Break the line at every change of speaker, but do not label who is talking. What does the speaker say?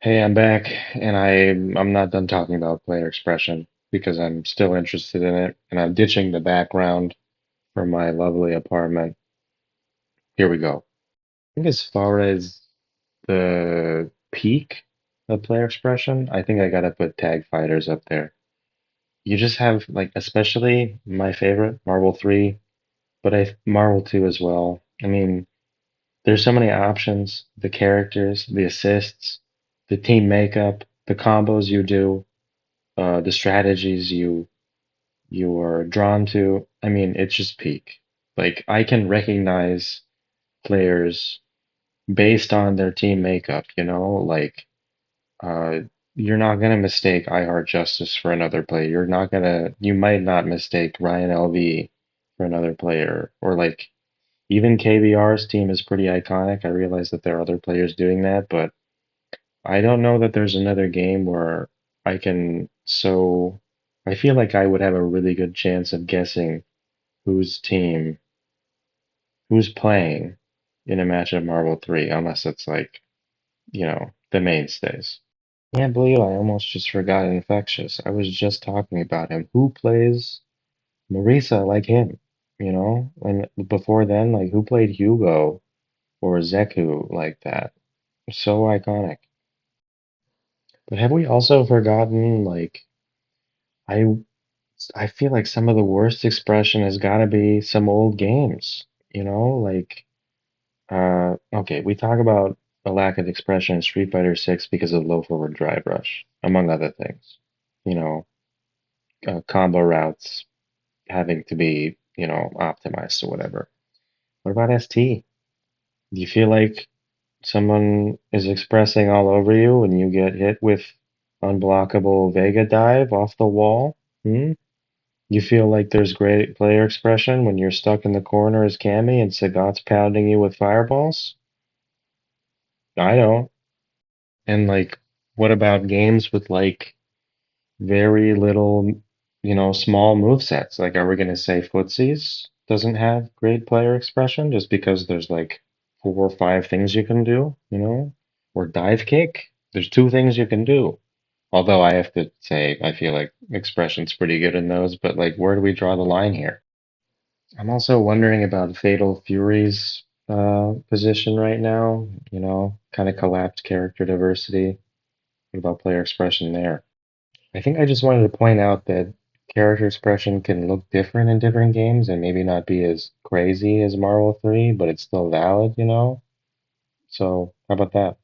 Hey, I'm back, and I'm not done talking about player expression because I'm still interested in it, and I'm ditching the background for my lovely apartment. Here we go. I think as far as the peak of player expression, I think I gotta put Tag Fighters up there. You just have like, especially my favorite, Marvel 3, but I Marvel 2 as well. I mean, there's so many options, the characters, the assists, the team makeup, the combos you do. The strategies you are drawn to. I mean, it's just peak. Like I can recognize players based on their team makeup, you know? Like uh you're not gonna mistake I Heart Justice for another player. You might not mistake Ryan LV for another player. Or like even KBR's team is pretty iconic. I realize that there are other players doing that, but I don't know that there's another game where I can so I feel like I would have a really good chance of guessing whose team who's playing in a match of Marvel 3 unless it's like, the mainstays. Can't believe I almost just forgot Infectious. I was just talking about him. Who plays Marisa like him? And before then, like who played Hugo or Zeku like that? So iconic. But have we also forgotten like I I feel like some of the worst expression has got to be some old games, like okay, we talk about a lack of expression in Street Fighter 6 because of low forward drive rush, among other things. You know, combo routes having to be, optimized or whatever. What about ST? Do you feel like someone is expressing all over you when you get hit with unblockable Vega dive off the wall? Hmm? You feel like there's great player expression when you're stuck in the corner as Cammy and Sagat's pounding you with fireballs? I don't. And like, what about games with like very little, small move sets? Like, are we gonna say Footsies doesn't have great player expression just because there's like 4 or 5 things you can do, Or dive kick? There's 2 things you can do. Although I have to say, I feel like expression's pretty good in those, but like, where do we draw the line here? I'm also wondering about Fatal Fury's position right now, kind of collapsed character diversity. What about player expression there? I think I just wanted to point out that character expression can look different in different games and maybe not be as crazy as Marvel 3, but it's still valid, So, how about that?